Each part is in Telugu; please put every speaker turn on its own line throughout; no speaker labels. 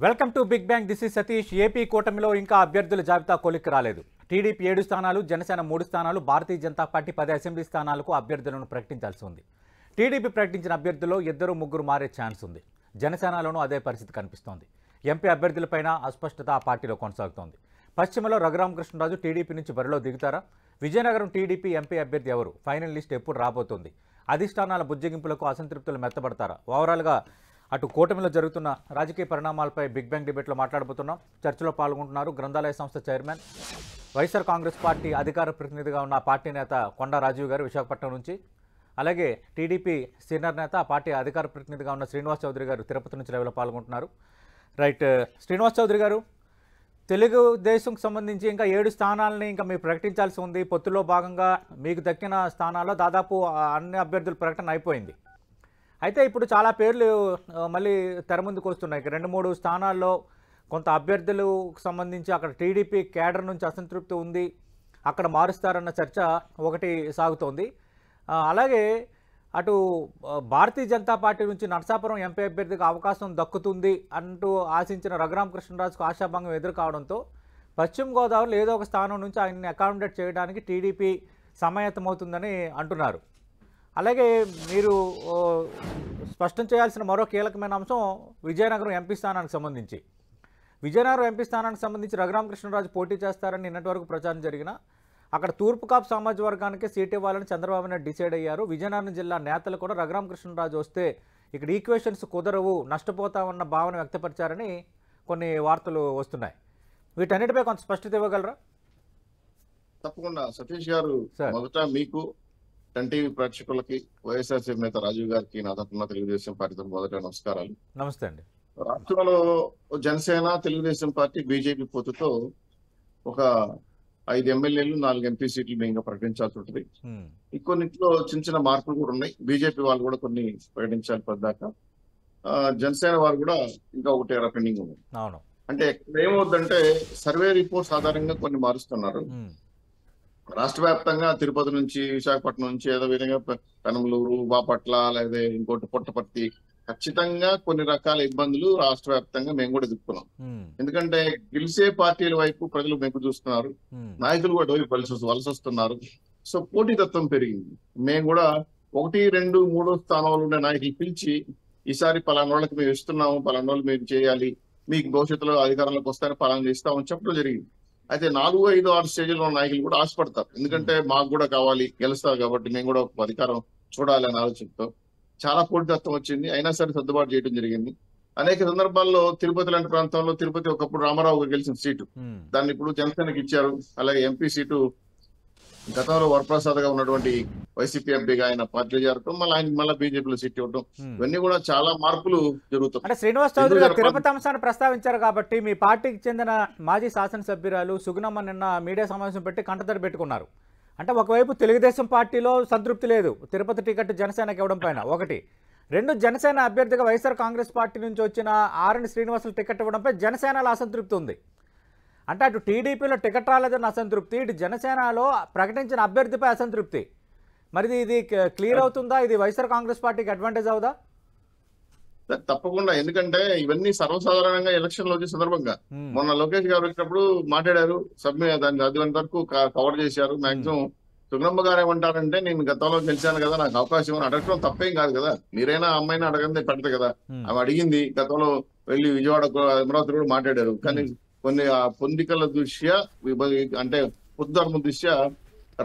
Welcome to big bang. This is Satish. AP కూటమిలో ఇంకా అభ్యర్థుల జాబితా కొలిక్కి రాలేదు. టీడీపీ 7 స్థానాలు, జనసేన 3 స్థానాలు, భారతీయ జనతా పార్టీ 10 అసెంబ్లీ స్థానాలకు అభ్యర్థులను ప్రకటించాల్సి ఉంది. టీడీపీ ప్రకటించిన అభ్యర్థుల్లో 2-3 మారే ఛాన్స్ ఉంది. జనసేనలోనూ అదే పరిస్థితి కనిపిస్తోంది. ఎంపీ అభ్యర్థులపైన అస్పష్టత ఆ పార్టీలో కొనసాగుతోంది. పశ్చిమలో రఘురామకృష్ణరాజు టీడీపీ నుంచి బరిలో దిగుతారా? విజయనగరం టీడీపీ ఎంపీ అభ్యర్థి ఎవరు? ఫైనల్ లిస్ట్ ఎప్పుడు రాబోతోంది? అధిష్టానాల బుజ్జగింపులకు అసంతృప్తులు మెత్తబడతారా? ఓవరాల్గా అటు కూటమిలో జరుగుతున్న రాజకీయ పరిణామాలపై బిగ్ బ్యాంగ్ డిబేట్లో మాట్లాడబోతున్నాం. చర్చలో పాల్గొంటున్నారు గ్రంథాలయ సంస్థ చైర్మన్, వైఎస్ఆర్ కాంగ్రెస్ పార్టీ అధికార ప్రతినిధిగా ఉన్న పార్టీ నేత కొండా రాజీవ్ గారు విశాఖపట్నం నుంచి, అలాగే టీడీపీ సీనియర్ నేత ఆ పార్టీ అధికార ప్రతినిధిగా ఉన్న శ్రీనివాస్ చౌదరి గారు తిరుపతి నుంచి లైవ్లో పాల్గొంటున్నారు. రైట్, శ్రీనివాస్ చౌదరి గారు, తెలుగుదేశంకు సంబంధించి ఇంకా 7 స్థానాలని ఇంకా మీరు ప్రకటించాల్సి ఉంది. పొత్తులో భాగంగా మీకు దక్కిన స్థానాల్లో దాదాపు అన్ని అభ్యర్థుల ప్రకటన అయిపోయింది. అయితే ఇప్పుడు చాలా పేర్లు మళ్ళీ తెర ముందుకు వస్తున్నాయి. 2-3 స్థానాల్లో కొంత అభ్యర్థులకు సంబంధించి అక్కడ టీడీపీ కేడర్ నుంచి అసంతృప్తి ఉంది, అక్కడ మారుస్తారన్న చర్చ ఒకటి సాగుతోంది. అలాగే అటు భారతీయ జనతా పార్టీ నుంచి నరసాపురం ఎంపీ అభ్యర్థికి అవకాశం దక్కుతుంది అంటూ ఆశించిన రఘురామకృష్ణరాజుకు ఆశాభంగం ఎదురు కావడంతో పశ్చిమ గోదావరిలో ఏదో ఒక స్థానం నుంచి ఆయన్ని అకామిడేట్ చేయడానికి టీడీపీ సమాయత్తమవుతుందని అంటున్నారు. అలాగే మీరు స్పష్టం చేయాల్సిన మరో కీలకమైన అంశం విజయనగరం ఎంపీ స్థానానికి సంబంధించి. విజయనగరం ఎంపీ స్థానానికి సంబంధించి రఘురామకృష్ణరాజు పోటీ చేస్తారని నిన్నటి వరకు ప్రచారం జరిగిన అక్కడ తూర్పు కాపు సామాజిక వర్గానికి సీట్ ఇవ్వాలని చంద్రబాబు నాయుడు డిసైడ్ అయ్యారు. విజయనగరం జిల్లా నేతలు కూడా రఘురామకృష్ణరాజు వస్తే ఇక్కడ ఈక్వేషన్స్ కుదరవు, నష్టపోతామన్న భావన వ్యక్తపరిచారని కొన్ని వార్తలు వస్తున్నాయి. వీటన్నిటిపై కొంత స్పష్టత ఇవ్వగలరా?
తప్పకుండా సతీష్ గారు, మొదట మీకు టీవీ ప్రేక్షకులకి, వైఎస్ఆర్సీపీ నేత రాజీవ్ గారికి నా తరఫున తెలుగుదేశం పార్టీ మొదట నమస్కారాలు.
నమస్తే అండి.
రాష్ట్రంలో జనసేన, తెలుగుదేశం పార్టీ, బీజేపీ పొత్తుతో ఒక 5 ఎమ్మెల్యేలు, 4 ఎంపీ సీట్లు మేము ప్రకటించాల్సి ఉంటుంది. కొన్నిట్లో చిన్న చిన్న మార్పులు కూడా ఉన్నాయి. బీజేపీ వాళ్ళు కూడా కొన్ని ప్రకటించాలి పద్దాక. జనసేన వారు కూడా ఇంకా ఒకటి పెండింగ్ ఉంది. అంటే ఏమవుద్దంటే సర్వే రిపోర్ట్స్ ఆధారంగా కొన్ని మారుస్తున్నారు. రాష్ట్ర వ్యాప్తంగా తిరుపతి నుంచి, విశాఖపట్నం నుంచి, ఏదో విధంగా పెనమలూరు, బాపట్ల, లేదా ఇంకోటి పుట్టపర్తి, ఖచ్చితంగా కొన్ని రకాల ఇబ్బందులు రాష్ట్ర వ్యాప్తంగా మేము కూడా ఎదుర్కొన్నాం. ఎందుకంటే గెలిచే పార్టీల వైపు ప్రజలు మెప్పు చూస్తున్నారు, నాయకులు కూడా వలస వస్తున్నారు. సో పోటీతత్వం పెరిగింది. మేము కూడా 1, 2, 3 స్థానాలు ఉండే నాయకులు పిలిచి ఈసారి పలానా వాళ్ళకి మేము ఇస్తున్నాము, పలానా వాళ్ళు మేము చేయాలి, మీకు భవిష్యత్తులో అధికారంలోకి వస్తారని పలానా ఇస్తామని చెప్పడం జరిగింది. అయితే 4, 5, 6 స్టేజ్లో ఉన్న నాయకులు కూడా ఆశపడతారు. ఎందుకంటే మాకు కూడా కావాలి, గెలుస్తారు కాబట్టి మేము కూడా అధికారం చూడాలి అనే ఆలోచనతో చాలా పోటీతత్వం వచ్చింది. అయినా సరే సర్దుబాటు చేయడం జరిగింది. అనేక సందర్భాల్లో తిరుపతి లాంటి ప్రాంతంలో, తిరుపతి ఒకప్పుడు రామారావు గెలిచిన సీటు, దాన్ని ఇప్పుడు జనసేనకి ఇచ్చారు. అలాగే ఎంపీ సీటు గతంలో వరప్రసాద్ గా ఉన్నటువంటి వైసీపీ ఎంపీగా ఆయన పార్టీ చేరటం, మళ్ళీ ఆయన మళ్ళీ బీజేపీలో సీట్ ఇవ్వడం, ఇవన్నీ కూడా చాలా మార్పులు జరుగుతాయి.
అంటే శ్రీనివాస్ చౌదరి గారు తిరుపతి అంశాన్ని ప్రస్తావించారు కాబట్టి మీ పార్టీకి చెందిన మాజీ శాసనసభ్యురాలు సుగుణమ్మ నిన్న మీడియా సమావేశం పెట్టి కంటతడి పెట్టుకున్నారు. అంటే ఒకవైపు తెలుగుదేశం పార్టీలో సంతృప్తి లేదు తిరుపతి టికెట్ జనసేనకి ఇవ్వడం పైన, 1. 2, జనసేన అభ్యర్థిగా వైఎస్ఆర్ కాంగ్రెస్ పార్టీ నుంచి వచ్చిన ఆర్ఎన్ శ్రీనివాసులు టికెట్ ఇవ్వడంపై జనసేనలో అసంతృప్తి ఉంది. అంటే అటు టీడీపీలో టికెట్ రాలేదన్న అసంతృప్తి, ఇటు జనసేనలో ప్రకటించిన అభ్యర్థిపై అసంతృప్తి. మరి ఇది క్లియర్ అవుతుందా? ఇది వైఎస్ఆర్ కాంగ్రెస్ పార్టీకి అడ్వాంటేజ్ అవుదా?
తప్పకుండా. ఎందుకంటే ఇవన్నీ సర్వసాధారణంగా ఎలక్షన్ లో వచ్చే సందర్భంగా మొన్న లోకేష్ గారు వచ్చినప్పుడు మాట్లాడారు, దాన్ని అది వరకు కవర్ చేశారు. మాక్సిమం సుగుణమ్మ గారు ఏమంటారంటే, నేను గతంలో గెలిచాను కదా, నాకు అవకాశం అని అడగడం తప్పేం కాదు కదా. మీరైనా అమ్మాయిని అడగండి పెడతారు కదా. ఆమె అడిగింది, గతంలో వెళ్ళి విజయవాడ, అమరావతి కూడా మాట్లాడారు. కానీ కొన్ని పొందికల దృష్ట్యా, అంటే పొద్దుధర్మ దృష్ట్యా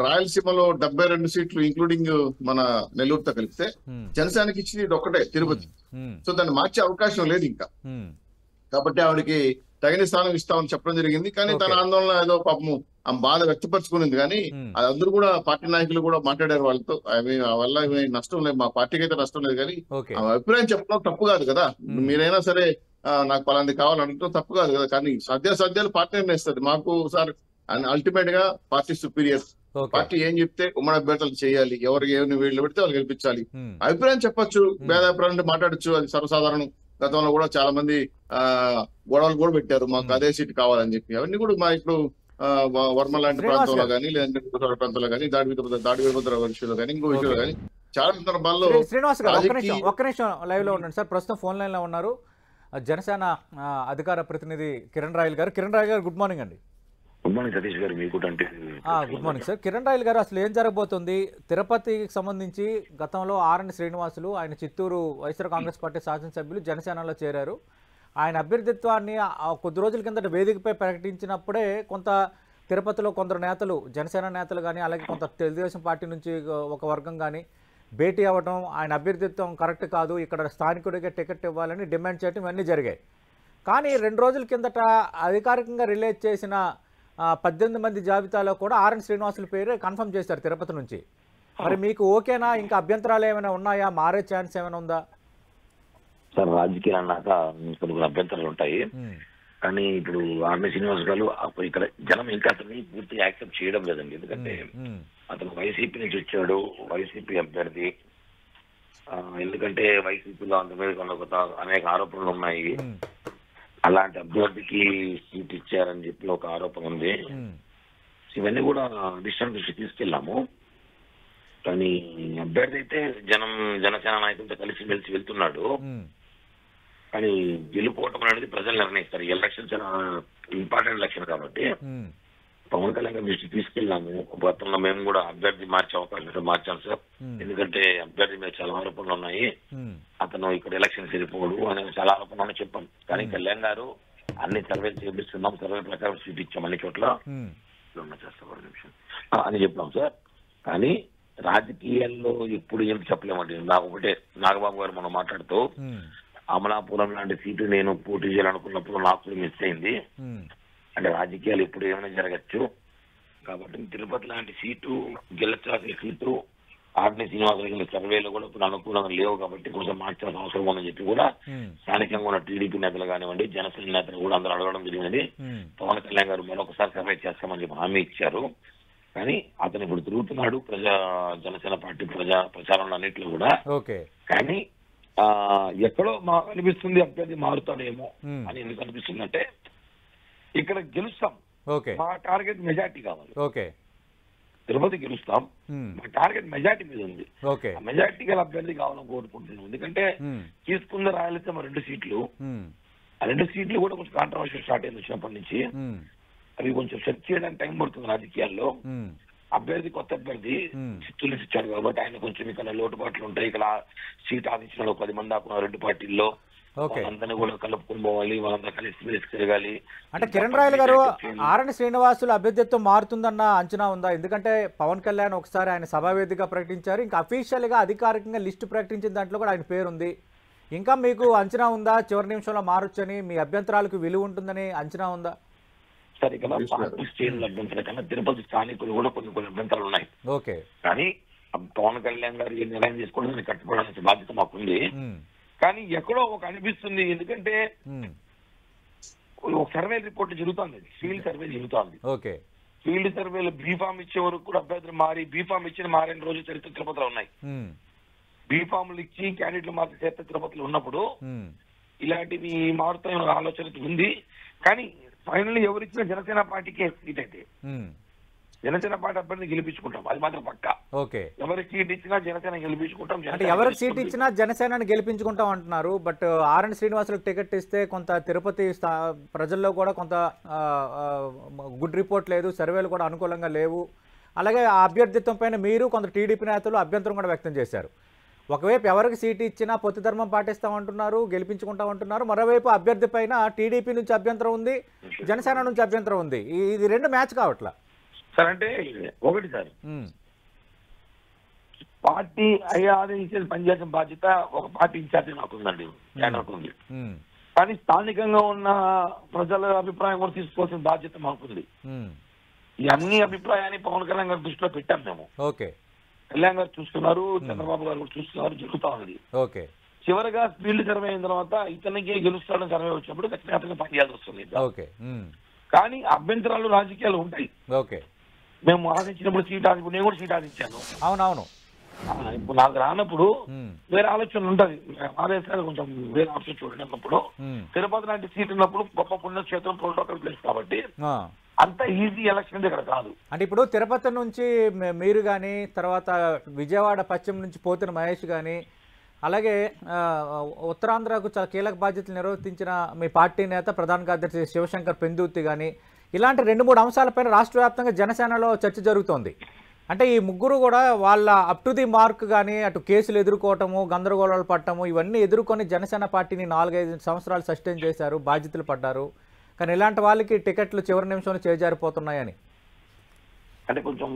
రాయలసీమలో 72 సీట్లు ఇంక్లూడింగ్ మన నెల్లూరుతో కలిపితే జనసేనకి ఇచ్చింది ఇది ఒక్కటే, తిరుపతి. సో దాన్ని మార్చే అవకాశం లేదు ఇంకా. కాబట్టి ఆవిడకి తగిన స్థానం ఇస్తామని చెప్పడం జరిగింది. కానీ తన ఆందోళన ఏదో పాపము ఆమె బాధ వ్యక్తపరచుకునింది. కానీ అది అందరూ కూడా పార్టీ నాయకులు కూడా మాట్లాడారు వాళ్ళతో. వల్ల నష్టం లేదు, మా పార్టీకి అయితే నష్టం లేదు. కానీ ఆమె అభిప్రాయం చెప్పడం తప్పు కాదు కదా. మీరైనా సరే నాకు పలాంది కావాలంటే తప్పు కాదు కదా. కానీ సాధ్యాలు పార్టీ నిర్ణయిస్తుంది. మాకు సార్ అల్టిమేట్ గా పార్టీ సుపీరియర్. పార్టీ ఏం చెప్తే ఉమ్మడి అభ్యర్థులు చేయాలి, ఎవరికి ఏమి వీళ్ళు పెడితే వాళ్ళు గెలిపించాలి. అభిప్రాయం చెప్పొచ్చు, భేదాభిప్రాయం మాట్లాడచ్చు, అది సర్వసాధారణం. గతంలో కూడా చాలా మంది గొడవలు కూడా పెట్టారు, మాకు అదే సీట్ కావాలని చెప్పి. అవన్నీ కూడా మా ఇప్పుడు వర్మ లాంటి ప్రాంతంలో కానీ, లేదంటే ప్రాంతంలో కానీ, దాడి వీరభద్ర విషయంలో కానీ, ఇంకో విషయంలో కానీ చాలా సందర్భాల్లో.
శ్రీనివాస్ గారు ఒక్క నిమిషం లైవ్ లో ఉండండి సార్. ప్రస్తుతం ఫోన్ లైన్ లో ఉన్నారు. జనసేన అధికార ప్రతినిధి కిరణ్ రాయల్ గారు. కిరణ్ రాయల్ గారు, గుడ్ మార్నింగ్ అండి.
గుడ్ మార్నింగ్ సతీష్ గారు. మీకు అంటే
good morning sir. Kiran Royal గారు, అసలు ఏం జరగబోతుంది? తిరుపతికి సంబంధించి గతంలో ఆర్ఎన్ శ్రీనివాసులు, ఆయన చిత్తూరు వైఎస్ఆర్ కాంగ్రెస్ పార్టీ శాసనసభ్యులు జనసేనలో చేరారు. ఆయన అభ్యర్థిత్వాన్ని కొద్ది రోజుల కిందట వేదికపై ప్రకటించినప్పుడే కొంత తిరుపతిలో కొందరు నేతలు, జనసేన నేతలు కానీ, అలాగే కొంత తెలుగుదేశం పార్టీ నుంచి ఒక వర్గం కానీ భేటీ అవ్వడం, ఆయన అభ్యర్థిత్వం కరెక్ట్ కాదు, ఇక్కడ స్థానికుడిగా టికెట్ ఇవ్వాలని డిమాండ్ చేయడం ఇవన్నీ జరిగాయి. కానీ 2 రోజుల కిందట అధికారికంగా రిలీజ్ చేసిన 18 మంది జాబితాలో కూడా ఆర్ఎన్ శ్రీనివాసుల పేరు కన్ఫర్మ్ చేశారు తిరుపతి నుంచి. మరి మీకు ఓకేనా? ఇంకా అభ్యంతరాలు ఏమైనా ఉన్నాయా? మారే ఛాన్స్ ఏమైనా ఉందా?
సార్, రాజకీయాలు అన్నాక కొన్ని అభ్యంతరాలు ఉంటాయి. కానీ ఇప్పుడు ఆర్ఎన్ శ్రీనివాస్ గారు ఇక్కడ జనం ఇంకా అతన్ని పూర్తిగా యాక్సెప్ట్ చేయడం లేదండి. ఎందుకంటే అతను వైసీపీ నుంచి వచ్చాడు, వైసీపీ అభ్యర్థి. ఎందుకంటే వైసీపీలో అంత మీద అనేక ఆరోపణలు ఉన్నాయి. అలాంటి అభ్యర్థికి సీట్ ఇచ్చారని చెప్పి ఒక ఆరోపణ ఉంది. ఇవన్నీ కూడా అధిష్టానం దృష్టికి తీసుకెళ్ళాము. కానీ అభ్యర్థి అయితే జనసేన నాయకులతో కలిసి మెలిసి వెళ్తున్నాడు. కానీ గెలుపోవటం అనేది ప్రజలు నిర్ణయిస్తారు. ఈ ఎలక్షన్ చాలా ఇంపార్టెంట్ ఎలక్షన్ కాబట్టి పవన్ కళ్యాణ్ గారి దృష్టికి తీసుకెళ్ళాము. గతంలో మేము కూడా అభ్యర్థి మార్చే అవకాశం మార్చాం సార్. ఎందుకంటే అభ్యర్థి మీద చాలా ఆరోపణలు ఉన్నాయి, అతను ఇక్కడ ఎలక్షన్ సరిపోడు అనే చాలా ఆరోపణలు చెప్పాం. కానీ కళ్యాణ్ గారు అన్ని సర్వేలు చేపిస్తున్నాం, సర్వే ప్రకారం సీట్ ఇచ్చాం అన్ని చోట్ల అని చెప్పాం సార్. కానీ రాజకీయాల్లో ఎప్పుడు ఏం చెప్పలేమండి. నాకు ఒకటే, నాగబాబు గారు మనం మాట్లాడుతూ అమలాపురం లాంటి సీటు నేను పోటీ చేయాలనుకున్నప్పుడు నాకు కూడా మిస్ అయింది. అంటే రాజకీయాలు ఎప్పుడు ఏమైనా జరగచ్చు కాబట్టి తిరుపతి లాంటి సీటు గెలచాల్సిన సీటు ఆర్ఎన్ శ్రీనివాస సర్వేలో కూడా ఇప్పుడు అనుకూలంగా లేవు కాబట్టి కొంచెం మార్చాల్సిన అవసరం ఉందని చెప్పి కూడా స్థానికంగా ఉన్న టీడీపీ నేతలు కానివ్వండి, జనసేన నేతలు కూడా అందరూ అడగడం జరిగింది. పవన్ కళ్యాణ్ గారు మరొకసారి సర్వే చేస్తామని చెప్పి హామీ ఇచ్చారు. కానీ అతను ఇప్పుడు తిరుగుతున్నాడు జనసేన పార్టీ ప్రచారంలో అన్నింటిలో కూడా. కానీ ఎక్కడో మాకు అనిపిస్తుంది అభ్యర్థి మారుతాడేమో అని. ఎందుకు అనిపిస్తుంది అంటే ఇక్కడ గెలుస్తాం, మా టార్గెట్ మెజార్టీ కావాలి. తిరుపతి గెలుస్తాం, మా టార్గెట్ మెజార్టీ మీద ఉంది. మెజార్టీ గల అభ్యర్థి కావాలని కోరుకుంటున్నాం. ఎందుకంటే తీసుకున్న రాయలసీమ 2 సీట్లు, ఆ 2 సీట్లు కూడా కొంచెం కాంట్రవర్షియల్ స్టార్ట్ అయింది వచ్చినప్పటి నుంచి. అవి కొంచెం సెర్చ్ చేయడానికి టైం పడుతుంది రాజకీయాల్లో. అభ్యర్థి కొత్త అభ్యర్థి చిత్తూరు ఇచ్చాడు కాబట్టి ఆయన కొంచెం ఇక్కడ లోటుపాట్లు ఉంటాయి. ఇక్కడ సీట్ ఆదించిన 10 మంది ఆకున్నారు 2 పార్టీల్లో, వాళ్ళందరినీ కూడా కలుపుకొని పోవాలి, వాళ్ళందరూ కలిసి తిరగాలి.
అంటే కిరణ్ రాయల్ గారు, ఆర్ఎన్ శ్రీనివాసులు అభ్యర్థిత్వం మారుతుందన్న అంచనా ఉందా? ఎందుకంటే పవన్ కళ్యాణ్ ఒకసారి ఆయన సభావేదికగా ప్రకటించారు, ఇంకా అఫీషియల్ గా అధికారికంగా లిస్టు ప్రకటించిన దాంట్లో కూడా ఆయన పేరు ఉంది. ఇంకా మీకు అంచనా ఉందా చివరి నిమిషంలో మారొచ్చని, మీ అభ్యంతరాలకు విలువ ఉంటుందని అంచనా ఉందా?
సరే, ఇక్కడ పార్టీ శ్రేణుల అభ్యంతరం కన్నా తిరుపతి స్థానికులు కూడా కొన్ని అభ్యంతరాలు ఉన్నాయి. కానీ పవన్ కళ్యాణ్ గారు ఏ నిర్ణయం తీసుకోవడానికి కట్టుకోవడానికి బాధ్యత మాకుంది. కానీ ఎక్కడో ఒక అనిపిస్తుంది, ఎందుకంటే ఒక సర్వే రిపోర్ట్ జరుగుతుంది, ఫీల్డ్ సర్వే జరుగుతుంది. ఫీల్డ్ సర్వేలో బీఫామ్ ఇచ్చే వరకు కూడా అభ్యర్థులు మారి, బీఫామ్ ఇచ్చిన మారిన రోజు చరిత్ర తిరుపతిలో ఉన్నాయి. బీఫామ్లు ఇచ్చి క్యాండిడేట్లు మార్చే చరిత్ర తిరుపతిలో ఉన్నప్పుడు ఇలాంటివి మారుతాయన్న ఆలోచన ఉంది. కానీ ఫైనల్ ఎవరిచ్చినా జనసేన పార్టీకే సీట్ అయితే జనసేన పార్టీ అభ్యర్థిని గెలిపించుకుంటాం, అది మాత్రం పక్కా. ఎవరికి సీట్ ఇచ్చినా జనసేన గెలిపించుకుంటాం.
అంటే ఎవరికి సీట్ ఇచ్చినా జనసేనని గెలిపించుకుంటాం అంటున్నారు. బట్ ఆర్ఎన్ శ్రీనివాసులకు టికెట్ ఇస్తే కొంత తిరుపతి ప్రజల్లో కూడా కొంత గుడ్ రిపోర్ట్ లేదు, సర్వేలు కూడా అనుకూలంగా లేవు. అలాగే ఆ అభ్యర్థిత్వం పైన మీరు కొంత టీడీపీ నేతలు అభ్యంతరం కూడా వ్యక్తం చేశారు. ఒకవైపు ఎవరికి సీటు ఇచ్చినా పొత్తు ధర్మం పాటిస్తామంటున్నారు, గెలిపించుకుంటామంటున్నారు. మరోవైపు అభ్యర్థి పైన టీడీపీ నుంచి అభ్యంతరం ఉంది, జనసేన నుంచి అభ్యంతరం ఉంది. ఇది 2 మ్యాచ్ కావట్లా
సార్. అంటే ఒకటి సార్, పార్టీ ఆదేశించేది పనిచేసిన బాధ్యత ఒక పార్టీ ఇన్ఛార్జి నాకుందండి, ఉంది. కానీ స్థానికంగా ఉన్న ప్రజల అభిప్రాయం కూడా తీసుకోవాల్సిన బాధ్యత మాకుంది. ఈ అన్ని అభిప్రాయాన్ని పవన్ కళ్యాణ్ గారి దృష్టిలో పెట్టాం మేము. కళ్యాణ్ గారు చూస్తున్నారు, చంద్రబాబు గారు కూడా చూస్తున్నారు, జరుగుతా ఉంది. చివరిగా ఫీల్డ్ సర్వే అయిన తర్వాత ఇతనికి గెలుస్తాడని సర్వే వచ్చినప్పుడు ఖచ్చితంగా పనిచేయాల్సి వస్తుంది. కానీ అభ్యంతరాలు రాజకీయాలు ఉంటాయి. మేము ఆశించినప్పుడు సీట్ ఆశించి నేను కూడా సీట్ ఆశించాను.
అవునవును.
ఇప్పుడు నాకు రానప్పుడు వేరే ఆలోచనలు ఉంటుంది, ఆదేశాలు కొంచెం వేరే ఆప్షన్ చూడండి అన్నప్పుడు. తిరుపతి లాంటి సీట్ ఉన్నప్పుడు గొప్ప పుణ్యక్షేత్రం ప్రోటోకాల్ ప్లేస్ కాబట్టి అంత ఈజీ ఎలక్షన్ ఇక్కడ కాదు.
అంటే ఇప్పుడు తిరుపతి నుంచి మీరు కానీ, తర్వాత విజయవాడ పశ్చిమ నుంచి పోతున్న మహేష్ కానీ, అలాగే ఉత్తరాంధ్రకు చాలా కీలక బాధ్యతలు నిర్వర్తించిన మీ పార్టీ నేత ప్రధాన కార్యదర్శి శివశంకర్ పెందుర్తి కానీ ఇలాంటి 2-3 అంశాలపైన రాష్ట్ర వ్యాప్తంగా జనసేనలో చర్చ జరుగుతోంది. అంటే ఈ ముగ్గురు కూడా వాళ్ళ అప్ టు ది మార్క్ కానీ అటు కేసులు ఎదుర్కోవటము, గందరగోళాలు పట్టము ఇవన్నీ ఎదుర్కొని జనసేన పార్టీని 4-5 సంవత్సరాలు సస్టైన్ చేశారు, బాధ్యతలు పడ్డారు. కానీ ఇలాంటి వాళ్ళకి టికెట్లు చివరి నిమిషంలో చేజారిపోతున్నాయని
అంటే కొంచెం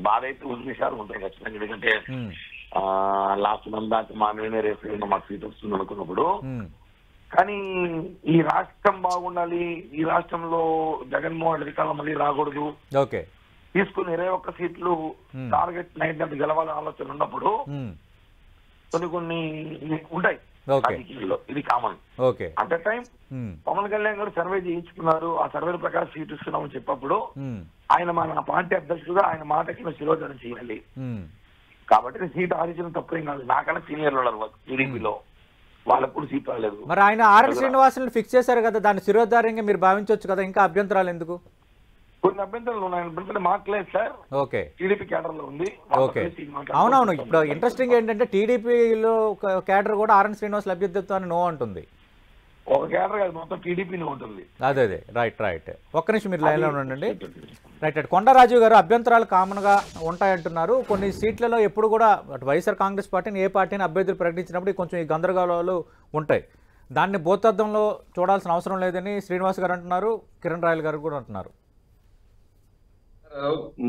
బాధ అయితే విషయాలు ఉంటాయి ఖచ్చితంగా. ఎందుకంటే లాస్ట్ మంత్ దాకా మా మేమే రేపు మాకు సీట్ వస్తుంది అనుకున్నప్పుడు, కానీ ఈ రాష్ట్రం బాగుండాలి, ఈ రాష్ట్రంలో జగన్మోహన్ రెడ్డి కాలం మళ్ళీ రాకూడదు, తీసుకుని 21 సీట్లు టార్గెట్ 9 గెలవాలని ఆలోచన ఉన్నప్పుడు కొన్ని ఉంటాయి రాజకీయాల్లో, ఇది common. At the time Pawan Kalyan గారు సర్వే చేయించుకున్నారు, ఆ సర్వే ప్రకారం సీట్ ఇస్తున్నామని చెప్పప్పుడు ఆయన మన పార్టీ అధ్యక్షుడుగా ఆయన మాటకి మేము శిరోధారం చేయాలి. కాబట్టి సీట్ ఆలోచన తప్పేం కాదు. నాకన్నా సీనియర్లు ఉన్నారు టీడీపీలో, వాళ్ళకు కూడా సీట్ రాలేదు.
మరి ఆయన ఆర్ఎన్ శ్రీనివాసులను ఫిక్స్ చేశారు కదా, దాన్ని శిరోధార్యంగా మీరు భావించవచ్చు కదా, ఇంకా అభ్యంతరాలు ఎందుకు?
కొన్ని అభ్యంతరాలు ఉన్నాయి, మాట్లేదు సార్. టీడీపీ క్యాడర్ లో ఉంది.
అవునవును. ఇప్పుడు ఇంట్రెస్టింగ్ ఏంటంటే టీడీపీలో క్యాడర్ కూడా ఆర్ఎన్ శ్రీనివాస్ అభ్యర్థిత్వాన్ని నో అంటుంది.
ఒక క్యాడర్ కాదు, మొత్తం టీడీపీనే ఉంటుంది.
అదే రైట్. ఒక్క నిమిషం మీరు లైన్లో ఉండండి. రైట్. కొండరాజు గారు అభ్యంతరాలు కామన్గా ఉంటాయంటున్నారు. కొన్ని సీట్లలో ఎప్పుడు కూడా అటు వైఎస్ఆర్ కాంగ్రెస్ పార్టీని ఏ పార్టీని అభ్యర్థులు ప్రకటించినప్పుడు కొంచెం ఈ గందరగోళాలు ఉంటాయి. దాన్ని భూతద్దంలో చూడాల్సిన అవసరం లేదని శ్రీనివాస్ గారు అంటున్నారు, కిరణ్ రాయల్ గారు కూడా అంటున్నారు.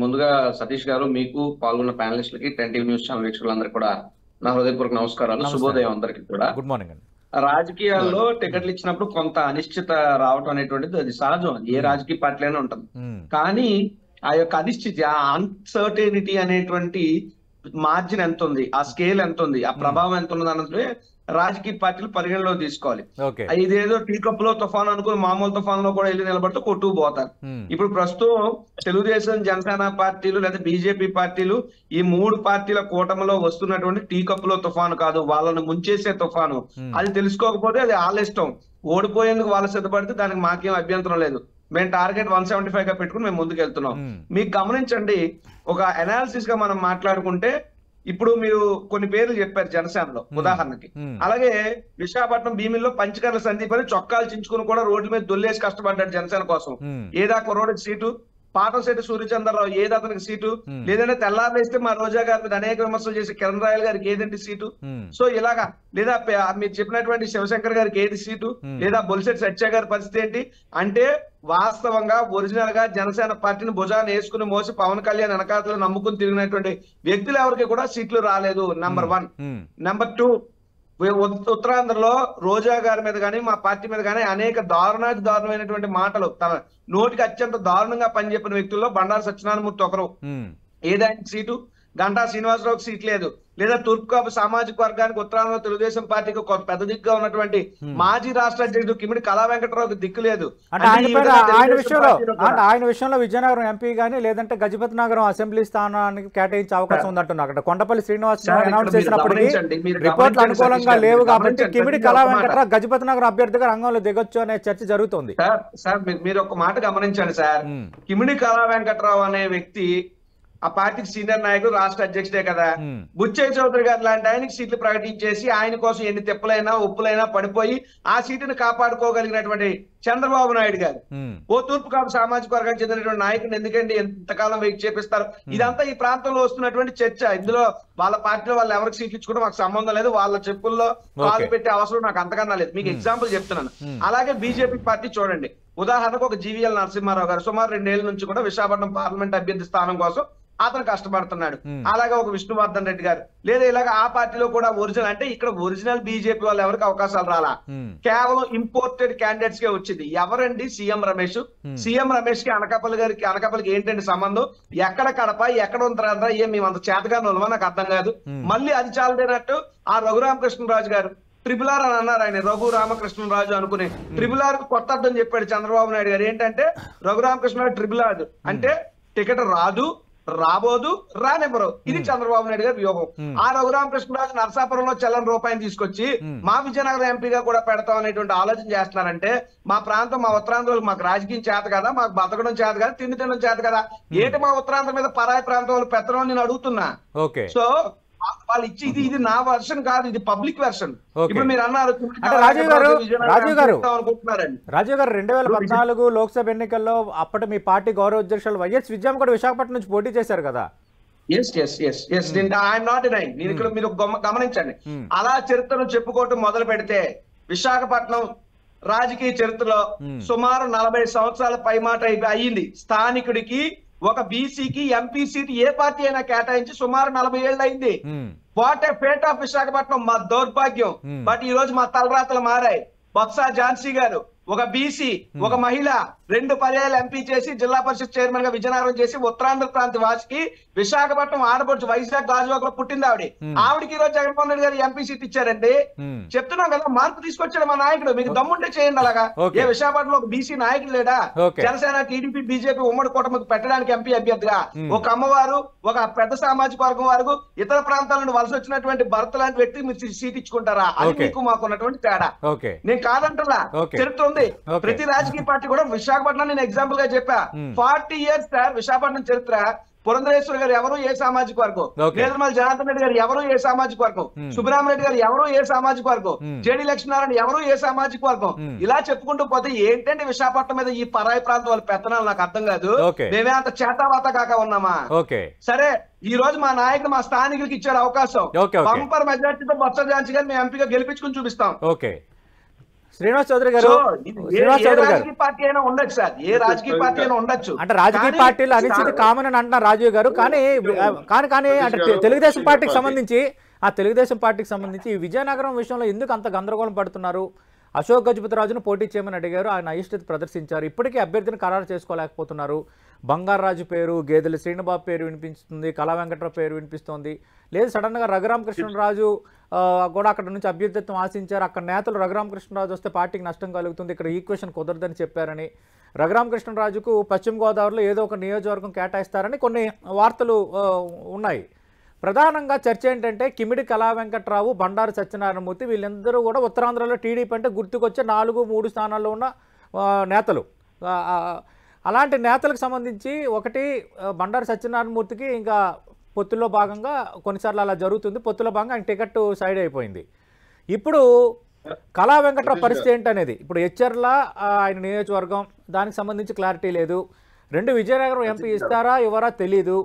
ముందుగా సతీష్ గారు, మీకు పాల్గొన్న ప్యానలిస్టులకి, 10 టీవీ న్యూస్ ఛానల్ వీక్షకులందరికీ కూడా నా హృదయపూర్వక నమస్కారాలు, శుభోదయం అందరికీ కూడా.
గుడ్ మార్నింగ్ అండి.
రాజకీయాల్లో టికెట్లు ఇచ్చినప్పుడు కొంత అనిశ్చిత రావటం అనేటువంటిది అది సహజం, ఏ రాజకీయ పార్టీలైనా ఉంటుంది. కానీ ఆ యొక్క అనిశ్చితి, ఆ అన్సర్టెనిటీ అనేటువంటి మార్జిన్ ఎంత ఉంది, ఆ స్కేల్ ఎంత ఉంది, ఆ ప్రభావం ఎంత ఉన్నది అన్నది రాజకీయ పార్టీలు పరిగణలో తీసుకోవాలి. ఇదేదో టీ కప్ లో తుఫాన్ అనుకుని మామూలు తుఫాన్ లో కూడా వెళ్ళి నిలబడితే కొట్టుకుపోతారు. ఇప్పుడు ప్రస్తుతం తెలుగుదేశం, జనసేన పార్టీలు లేదా బీజేపీ పార్టీలు, ఈ 3 పార్టీల కూటమిలో వస్తున్నటువంటి టీ కప్ లో తుఫాను కాదు, వాళ్ళను ముంచేసే తుఫాను. అది తెలుసుకోకపోతే అది వాళ్ళ ఇష్టం. ఓడిపోయేందుకు వాళ్ళు సిద్ధపడితే దానికి మాకేం అభ్యంతరం లేదు. మేము టార్గెట్ 175 గా పెట్టుకుని మేము ముందుకు వెళ్తున్నాం. మీకు గమనించండి, ఒక అనాలిసిస్ గా మనం మాట్లాడుకుంటే ఇప్పుడు మీరు కొన్ని పేర్లు చెప్పారు జనసేనలో ఉదాహరణకి. అలాగే విశాఖపట్నం భీమిల్లో పంచకర్ల సందీప్ అని చొక్కాలు చించుకుని కూడా రోడ్ల మీద దొల్లేసి కష్టపడ్డాడు జనసేన కోసం. ఏదా కుర్రోడికి సీటు, పాటంశెట్టి సూర్యచంద్రరావు ఏది అతనికి సీటు, లేదంటే తెల్లారేస్తే మా రోజా గారి మీద అనేక విమర్శలు చేసి కిరణ్ రాయల్ గారికి ఏదంటే సీటు. సో ఇలాగా, లేదా మీరు చెప్పినటువంటి శివశంకర్ గారికి ఏది సీటు, లేదా బొలిశెట్టి సత్య గారి పరిస్థితి ఏంటి అంటే, వాస్తవంగా ఒరిజినల్ గా జనసేన పార్టీని భుజాన్ని వేసుకుని మోసి పవన్ కళ్యాణ్ వెనకాతలు నమ్ముకుని తిరిగినటువంటి వ్యక్తులు ఎవరికి కూడా సీట్లు రాలేదు. నెంబర్ 1. నెంబర్ 2, ఉత్తరాంధ్రలో రోజా గారి మీద కానీ మా పార్టీ మీద కానీ అనేక దారుణమైనటువంటి మాటలు, తన నోటికి అత్యంత దారుణంగా పనిచెప్పిన వ్యక్తుల్లో బండారు సత్యనారాయణమూర్తి ఒకరు. ఏదానికి సీటు? గంటా శ్రీనివాసరావుకి సీట్ లేదు. లేదా తూర్పు కాపు సామాజిక వర్గానికి ఉత్తరాంధ్ర తెలుగుదేశం పార్టీకి పెద్ద దిక్కుగా ఉన్నటువంటి మాజీ రాష్ట్ర అధ్యక్షుడు కిమిడి కళా వెంకటరావుకి దిక్కు లేదు.
ఆయన విషయంలో విజయనగరం ఎంపీ గానీ లేదంటే గజపతి నగరం అసెంబ్లీ స్థానానికి కేటాయించే అవకాశం ఉందంటున్నారు. అక్కడ కొండపల్లి శ్రీనివాస్ అనౌన్స్ చేసినప్పటికీ రిపోర్ట్లు అనుకూలంగా లేవు కాబట్టి కిమిడి కళా వెంకటరావు గజపతి నగరం అభ్యర్థిగా రంగంలో దిగొచ్చు అనే చర్చ జరుగుతుంది.
సార్ మీరు ఒక మాట గమనించండి సార్, కిమిడి కళా వెంకటరావు అనే వ్యక్తి ఆ పార్టీకి సీనియర్ నాయకుడు, రాష్ట్ర అధ్యక్షుడే కదా. బుచ్చయ్య చౌదరి గారు లాంటి ఆయనకి సీట్లు ప్రకటించేసి ఆయన కోసం ఎన్ని తిప్పలైనా ఉప్పులైనా పడిపోయి ఆ సీటును కాపాడుకోగలిగినటువంటి చంద్రబాబు నాయుడు గారు ఓ తూర్పు కాపు సామాజిక వర్గానికి చెందినటువంటి నాయకుడిని ఎందుకండి ఎంతకాలం వెయిట్ చేపిస్తారు? ఇదంతా ఈ ప్రాంతంలో వస్తున్నటువంటి చర్చ. ఇందులో వాళ్ళ పార్టీలో వాళ్ళు ఎవరికి సీట్లు ఇచ్చుకోవడం మాకు సంబంధం లేదు, వాళ్ళ చెప్పుల్లో కాలు పెట్టే అవసరం నాకు అంతకన్నా లేదు. మీకు ఎగ్జాంపుల్ చెప్తున్నాను. అలాగే బీజేపీ పార్టీ చూడండి, ఉదాహరణకు ఒక జీవీఎల్ నరసింహారావు గారు సుమారు 2 ఏళ్ల నుంచి కూడా విశాఖపట్నం పార్లమెంట్ అభ్యర్థి స్థానం కోసం అతను కష్టపడుతున్నాడు. అలాగే ఒక విష్ణువర్ధన్ రెడ్డి గారు, లేదా ఇలాగ ఆ పార్టీలో కూడా ఒరిజినల్, అంటే ఇక్కడ ఒరిజినల్ బీజేపీ వాళ్ళు ఎవరికి అవకాశాలు రాలా, కేవలం ఇంపోర్టెడ్ క్యాండిడేట్స్ కే వచ్చింది. ఎవరండి? సీఎం రమేష్. సీఎం రమేష్ కి అనకాపల్లికి ఏంటంటే సంబంధం? ఎక్కడ కడప, ఎక్కడ ఉంటారంట, ఏం మేము అంత చేతగానే ఉన్నామో నాకు అర్థం కాదు. మళ్ళీ అది చాలదేనట్టు ఆ రఘురామకృష్ణరాజు గారు ట్రిపుల్ ఆర్ అని అన్నారు. ఆయన రఘు రామకృష్ణరాజు అనుకుని ట్రిపుల్ ఆర్ కొత్త అర్థం చెప్పాడు చంద్రబాబు నాయుడు గారు. ఏంటంటే రఘురామకృష్ణరాజు ట్రిపుల్ ఆర్ అంటే టికెట్ రాదు, రాబోదు, రానివ్వరు. ఇది చంద్రబాబు నాయుడు గారి వ్యూహం. ఆ రఘురామకృష్ణరాజు నరసాపురంలో చల్లని రూపాయలు తీసుకొచ్చి మా విజయనగరం ఎంపీగా కూడా పెడతాం అనేటువంటి ఆలోచన చేస్తున్నారంటే, మా ప్రాంతం, మా ఉత్తరాంధ్రలో మాకు రాజకీయం చేత కదా, మాకు బతకడం చేత కదా, తిండి తినడం చేత కదా, ఏంటి మా ఉత్తరాంధ్ర మీద పరాయి ప్రాంతం వాళ్ళు పెత్తనం నేను అడుగుతున్నా. సో వాళ్ళు ఇచ్చి ఇది నా వర్షన్ కాదు, ఇది పబ్లిక్ వర్షన్.
Okay.
ఇప్పుడు మీరు అన్నారు
అంటే రాజీవ్ గారు
అనుకుంటున్నారండి.
2014 లోక్సభ ఎన్నికల్లో అప్పటి మీ పార్టీ గౌరవ అధ్యక్షులు వైఎస్ విజయం కూడా విశాఖపట్నం నుంచి పోటీ చేశారు కదా.
I'm not denying. నేను ఇక్కడ మీరు గమనించండి, అలా చరిత్రను చెప్పుకోవటం మొదలు పెడితే విశాఖపట్నం రాజకీయ చరిత్రలో సుమారు 40 సంవత్సరాల పైమాట అయ్యింది. స్థానికుడికి ఒక బీసీకి ఎంపీ సీట్ ఏ పార్టీ అయినా కేటాయించి సుమారు 40 ఏళ్ళు అయింది. What a fate of Visakhapatnam, మా దౌర్భాగ్యం. బట్ ఈ రోజు మా తలరాతలు మారాయి. బొత్స ఝాన్సీ గారు ఒక బీసీ, ఒక మహిళ 2 పర్యాయాలు ఎంపీ చేసి జిల్లా పరిషత్ చైర్మన్ గా విజయనగరం చేసి ఉత్తరాంధ్ర ప్రాంత వాసికి విశాఖపట్నం ఆడపడుచు వైజాగ్ గాజువాకలో పుట్టింది ఆవిడికి ఈ రోజు జగన్మోహన్ రెడ్డి గారు ఎంపీ సీట్ ఇచ్చారండి. చెప్తున్నాం కదా, మార్పు తీసుకొచ్చాడు మా నాయకుడు. మీకు దమ్ముంటే చేయండి అలాగా. ఏ విశాఖపట్నంలో ఒక బీసీ నాయకుడు లేడా? జనసేన, టీడీపీ, బీజేపీ ఉమ్మడి కూటమికి పెట్టడానికి ఎంపీ అభ్యర్థిగా ఒక అమ్మవారు, ఒక పెద్ద సామాజిక వర్గం వరకు ఇతర ప్రాంతాల నుండి వలస వచ్చినటువంటి భర్త లాంటి వ్యక్తి మీరు సీట్ ఇచ్చుకుంటారా? అది మీకు మాకు ఉన్నటువంటి తేడా. నేను కాదంటున్నా, చరిత్ర ఉంది. ప్రతి రాజకీయ పార్టీ కూడా విశాఖపట్నం నేను ఎగ్జాంపుల్ గా చెప్పా. 40 years సార్ విశాఖపట్నం చరిత్ర. పురంధరేశ్వరి గారు ఎవరు ఏ సామాజిక వర్గం, నేదురుమల జనార్దన్ రెడ్డి గారు ఎవరు ఏ సామాజిక వర్గం, సుబ్బరామరెడ్డి గారు ఎవరు ఏ సామాజిక వర్గం, జేడి లక్ష్మీనారాయణ ఎవరు ఏ సామాజిక వర్గం, ఇలా చెప్పుకుంటూ పోతే ఏంటంటే విశాఖపట్నం మీద ఈ పరాయి ప్రాంతం వాళ్ళ పెత్తనాలు నాకు అర్థం కాదు. మేమే అంత చేతావాత కాక ఉన్నామా? సరే, ఈ రోజు మా నాయకుడు మా స్థానికులకి ఇచ్చాడు అవకాశం. బంపర్ మెజార్టీతో బొత్స ఝాన్సీ గారు మేము ఎంపీగా గెలిపించుకుని చూపిస్తాం.
శ్రీనివాస్ చౌదరి గారు,
రాజకీయ పార్టీ అయినా ఉండొచ్చు సార్, ఏ రాజకీయ పార్టీ అయినా ఉండొచ్చు.
అంటే రాజకీయ పార్టీలు అనిశ్చితి కామన్ అని అంటున్నారు రాజీవ్ గారు. కానీ అంటే తెలుగుదేశం పార్టీకి సంబంధించి ఈ విజయనగరం విషయంలో ఎందుకు అంత గందరగోళం పడుతున్నారు? అశోక్ గజపతిరాజును పోటీ చేయమని అడిగారు, ఆయన అయిష్టత ప్రదర్శించారు. ఇప్పటికీ అభ్యర్థిని ఖరారు చేసుకోలేకపోతున్నారు. బంగారాజు పేరు, గేదెల శ్రీనిబాబు పేరు వినిపిస్తుంది, కళా వెంకట్రావు పేరు వినిపిస్తుంది. లేదు సడన్గా రఘురామకృష్ణరాజు కూడా అక్కడ నుంచి అభ్యర్థిత్వం ఆశించారు. అక్కడ నేతలు రఘురామకృష్ణరాజు వస్తే పార్టీకి నష్టం కలుగుతుంది, ఇక్కడ ఈక్వేషన్ కుదరదని చెప్పారని. రఘురామకృష్ణరాజుకు పశ్చిమ గోదావరిలో ఏదో ఒక నియోజకవర్గం కేటాయిస్తారని కొన్ని వార్తలు ఉన్నాయి. ప్రధానంగా చర్చ ఏంటంటే కిమిడి కళా వెంకట్రావు, బండారు సత్యనారాయణమూర్తి వీళ్ళందరూ కూడా ఉత్తరాంధ్రలో టీడీపీ అంటే గుర్తుకొచ్చే 4-3 స్థానాల్లో ఉన్న నేతలు. అలాంటి నేతలకు సంబంధించి ఒకటి బండారు సత్యనారాయణమూర్తికి ఇంకా పొత్తుల్లో భాగంగా కొన్నిసార్లు అలా జరుగుతుంది. పొత్తులో భాగంగా ఆయన టికెట్ సైడ్ అయిపోయింది. ఇప్పుడు కళా వెంకట్రావు పరిస్థితి ఏంటనేది, ఇప్పుడు హెచ్చర్ల ఆయన నియోజకవర్గం, దానికి సంబంధించి క్లారిటీ లేదు. 2 విజయనగరం ఎంపీ ఇస్తారా ఇవ్వరా తెలీదు.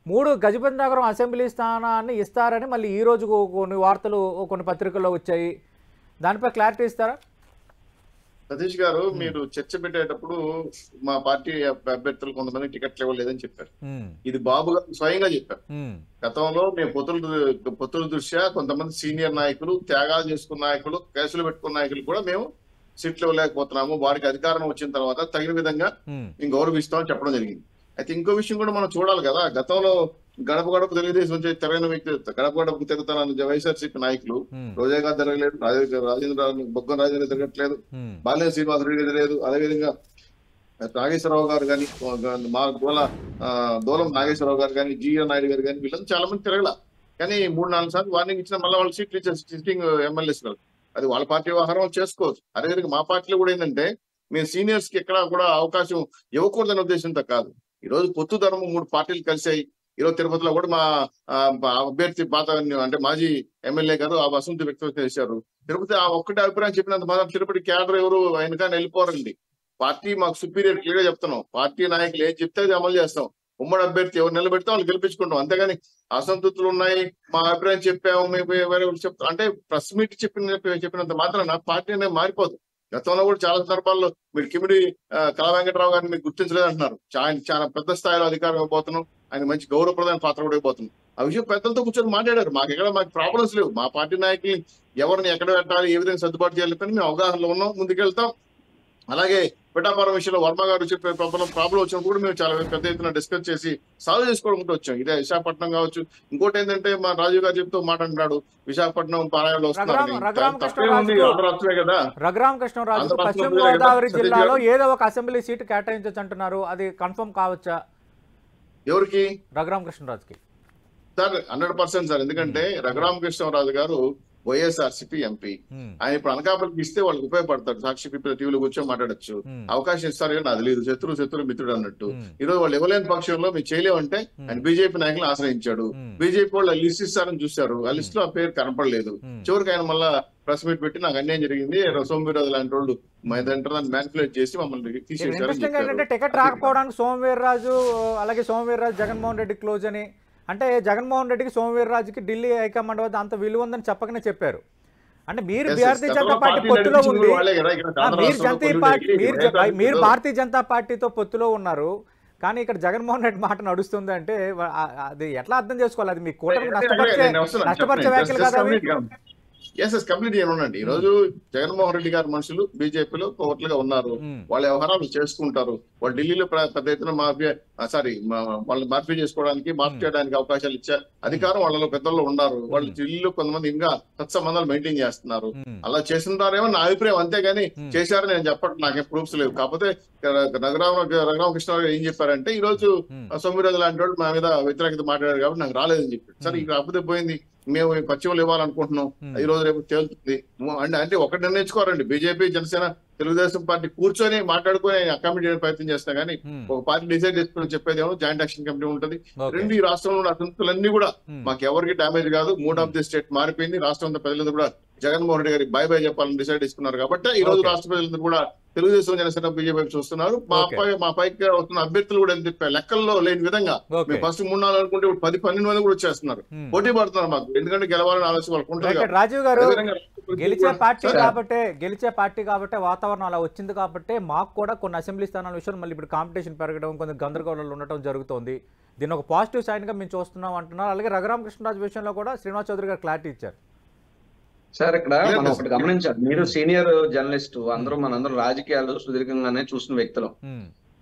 3 గజపతి నగరం అసెంబ్లీ స్థానాన్ని ఇస్తారని మళ్ళీ ఈ రోజు కొన్ని వార్తలు కొన్ని పత్రికల్లో వచ్చాయి. దానిపై క్లారిటీ ఇస్తారా?
సతీష్ గారు, మీరు చర్చ పెట్టేటప్పుడు మా పార్టీ అభ్యర్థులు కొంతమంది టికెట్లు ఇవ్వలేదని చెప్పారు. ఇది బాబు గారు స్వయంగా చెప్పారు. గతంలో మేము పొత్తుల దృష్ట్యా కొంతమంది సీనియర్ నాయకులు, త్యాగాలు చేసుకున్న నాయకులు, కేసులు పెట్టుకున్న నాయకులు కూడా మేము సీట్లు ఇవ్వలేకపోతున్నాము. వారికి అధికారం వచ్చిన తర్వాత తగిన విధంగా మేము గౌరవిస్తామని చెప్పడం జరిగింది. అయితే ఇంకో విషయం కూడా మనం చూడాలి కదా. గతంలో గడప గడప తెలుగుదేశం తిరగని వ్యక్తి, గడప గడపకు తిరుగుతానన్న వైఎస్ఆర్సీపీ నాయకులు రోజా గారు తిరగలేదు, బొగ్గన రాజేంద్ర తిరగట్లేదు, బాలినేని శ్రీనివాసరెడ్డి తిరగలేదు. అదేవిధంగా నాగేశ్వరరావు గారు కానీ, మా దూలం నాగేశ్వరరావు గారు కానీ, జీఆర్ నాయుడు గారు కానీ వీళ్ళంతా చాలా మంది తిరగల. కానీ 3-4 సార్లు వార్నింగ్ ఇచ్చిన మళ్ళీ వాళ్ళు సీట్లు ఇచ్చారు సిట్టింగ్ ఎమ్మెల్యేస్ గారు. అది వాళ్ళ పార్టీ వ్యవహారం చేసుకోవచ్చు. అదేవిధంగా మా పార్టీలో కూడా ఏంటంటే మేము సీనియర్స్ కి ఎక్కడ కూడా అవకాశం ఇవ్వకూడదనే ఉద్దేశంతో కాదు. ఈ రోజు పొత్తు ధర్మం 3 పార్టీలు కలిసాయి. ఈరోజు తిరుపతిలో కూడా మా అభ్యర్థి పాత అంటే మాజీ ఎమ్మెల్యే గారు ఆ అసంతృప్తి వ్యక్తం చేశారు. తిరుపతి ఆ ఒక్కటి అభిప్రాయం చెప్పినంత మాత్రం తిరుపతి క్యాడర్ ఎవరు ఆయనకాని వెళ్ళిపోరండి. పార్టీ మాకు సుపీరియర్ క్లియర్ గా చెప్తున్నాం. పార్టీ నాయకులు ఏది చెప్తే అది అమలు చేస్తాం. ఉమ్మడి అభ్యర్థి ఎవరు నిలబెడితే వాళ్ళు గెలిపించుకుంటాం. అంతేగాని అసంతృప్తులు ఉన్నాయి, మా అభిప్రాయం చెప్పాము, వేరే చెప్తాం అంటే ప్రెస్ మీట్ చెప్పినంత మాత్రాన పార్టీ అనేది మారిపోదు. గతంలో కూడా చాలా సందర్భాల్లో మీరు కిమిడి కళా వెంకట్రావు గారిని మీకు గుర్తించలేదు అంటున్నారు. ఆయన చాలా పెద్ద స్థాయిలో అధికారం ఇవ్వబోతున్నాం, ఆయన మంచి గౌరవప్రదమైన పాత్ర కూడా ఇవ్వబోతున్నాం. ఆ విషయం పెద్దలతో కూర్చొని మాట్లాడారు. మాకు ప్రాబ్లమ్స్ లేవు. మా పార్టీ నాయకుల్ని ఎవరిని ఎక్కడ పెట్టాలి, ఏ విధంగా సర్దుబాటు చేయాలి మేము అవగాహనలో ఉన్నాం, ముందుకెళ్తాం. అలాగే పిఠాపురం విషయంలో వర్మ గారు చెప్పే ప్రాబ్లం వచ్చినప్పుడు కూడా మేము చాలా పెద్ద ఎత్తున డిస్కస్ చేసి సాల్వ్ చేసుకోవడం వచ్చాం. ఇదే విశాఖపట్నం కావచ్చు. ఇంకోటి ఏంటంటే మా రాజీవ్ గారు చెప్తూ మాట అంటున్నాడు విశాఖపట్నం పారాయణలో వస్తున్నారు కదా.
రఘురామకృష్ణరాజు పశ్చిమ గోదావరి జిల్లాలో ఏదో ఒక అసెంబ్లీ సీటు కేటాయించవచ్చు అంటున్నారు. అది కన్ఫర్మ్ కావచ్చా?
ఎవరికి?
రఘురామకృష్ణరాజుకి
సార్ 100% సార్. ఎందుకంటే రఘురామకృష్ణరాజు గారు వైఎస్ఆర్సీపీ ఎంపీ. ఆయన ఇప్పుడు అనకాపల్లికి ఇస్తే వాళ్ళకి ఉపయోగపడతాడు, సాక్షి టీవీలో కూర్చొని మాట్లాడచ్చు, అవకాశం ఇస్తారు కానీ అది లేదు, శత్రువు మిత్రుడు అన్నట్టు. ఈ రోజు వాళ్ళు ఇవ్వలేని పక్షంలో మీరు చేయలేమంటే ఆయన బీజేపీ నాయకులను ఆశ్రయించాడు. బీజేపీ వాళ్ళు లిస్ట్ ఇస్తారని చూశారు, ఆ లిస్ట్ లో ఆ పేరు కనపడలేదు. చివరికి ఆయన మళ్ళా ప్రెస్ మీట్ పెట్టి నాకు అన్యాయం జరిగింది, సోమవీర్రాజు లాంటి వాళ్ళు దాన్ని మ్యానిపులేట్ చేసి మమ్మల్ని తీసేసారు.
టికెట్ రాకపోవడానికి సోమవీర్రాజు అలాగే సోమవీర్రాజు జగన్మోహన్ రెడ్డి క్లోజ్ అని, అంటే జగన్మోహన్ రెడ్డికి సోమవీర్రాజుకి ఢిల్లీ హైకమాండ్ వద్ద అంత విలువ ఉందని చెప్పకనే చెప్పారు. అంటే మీరు భారతీయ జనతా పార్టీ పొత్తులో ఉండి మీరు భారతీయ జనతా పార్టీతో పొత్తులో ఉన్నారు, కానీ ఇక్కడ జగన్మోహన్ రెడ్డి మాట నడుస్తుంది అంటే అది ఎట్లా అర్థం చేసుకోవాలి? అది మీ కూటమికి నష్టపరిచే వ్యాఖ్యలు కదా?
కంప్లీట్ ఏమనండి. ఈ రోజు జగన్మోహన్ రెడ్డి గారి మనుషులు బీజేపీలో కోట్లుగా ఉన్నారు, వాళ్ళ వ్యవహారాలు చేసుకుంటారు. వాళ్ళు ఢిల్లీలో పెద్ద ఎత్తున వాళ్ళని మార్పీ చేసుకోవడానికి మార్పు చేయడానికి అవకాశాలు ఇచ్చారు. అధికారం వాళ్ళలో పెద్దల్లో ఉన్నారు. వాళ్ళు ఢిల్లీలో కొంతమంది ఇంకా సత్సంబంధాలు మెయింటైన్ చేస్తున్నారు. అలా చేస్తున్నారేమో నా అభిప్రాయం, అంతేగాని చేశారని నేను చెప్పడం నాకేం ప్రూఫ్స్ లేవు. కాకపోతే రఘురామకృష్ణరావు ఏం చెప్పారంటే ఈ రోజు సోమవీర్రాజు లాంటి వాడు మా మీద వ్యతిరేకత మాట్లాడారు కాబట్టి నాకు రాలేదని చెప్పారు. సరే ఇక్కడ అప్పుడే పోయింది, మేము పశ్చిమలు ఇవ్వాలనుకుంటున్నాం, ఈ రోజు రేపు తేలుతుంది అంటే ఒకటి నిర్ణయించుకోరండి. బీజేపీ జనసేన తెలుగుదేశం పార్టీ కూర్చొని మాట్లాడుకుని అకామిడేట్ చేయడానికి ప్రయత్నం చేస్తా కానీ ఒక పార్టీ డిసైడ్ చేసుకుని చెప్పేది ఏమో జాయింట్ యాక్షన్ కమిటీ ఉంటది. రెండు ఈ రాష్ట్రంలో ఉన్న అసంతులన్నీ కూడా మాకు ఎవరికి డామేజ్ కాదు, మూడ్ ఆఫ్ ది స్టేట్ మారిపోయింది. రాష్ట్రం ప్రజలందరూ కూడా జగన్మోహన్ రెడ్డి గారికి బై చెప్పాలని డిసైడ్ చేసుకున్నారు కాబట్టి ఈ రోజు రాష్ట్ర ప్రజలందరూ కూడా తెలుగుదేశం జనసేన బీజేపీ చూస్తున్నారు. మా పైకి వస్తున్న అభ్యర్థులు కూడా లెక్కల్లో లేని విధంగా మేము ఫస్ట్ 3-4 అనుకుంటే ఇప్పుడు 10-12 మంది కూడా వచ్చేస్తున్నారు, పోటీ పడుతున్నారు మాకు. ఎందుకంటే గెలవాలని ఆలోచన వాళ్ళకు ఉంటుంది.
రాజీవ్ గారు గెలిచే పార్టీ కాబట్టి వాతావరణం అలా వచ్చింది కాబట్టి మాకు కూడా కొన్ని అసెంబ్లీ స్థానాల విషయంలో మళ్ళీ ఇప్పుడు కాంపిటీషన్ పెరగడం, కొంచెం గందరగోళాలు ఉండటం జరుగుతుంది. దీన్ని ఒక పాజిటివ్ సైన్ గా మేము చూస్తున్నాం అంటున్నారు. అలాగే రఘురామకృష్ణరాజు విషయంలో కూడా శ్రీనివాస్ చౌదరి గారు క్లారిటీ ఇచ్చారు.
సార్ ఇక్కడ మనం ఒకటి గమనించాలి, మీరు సీనియర్ జర్నలిస్ట్, మనందరం రాజకీయాలు సుదీర్ఘంగానే చూసిన వ్యక్తులు.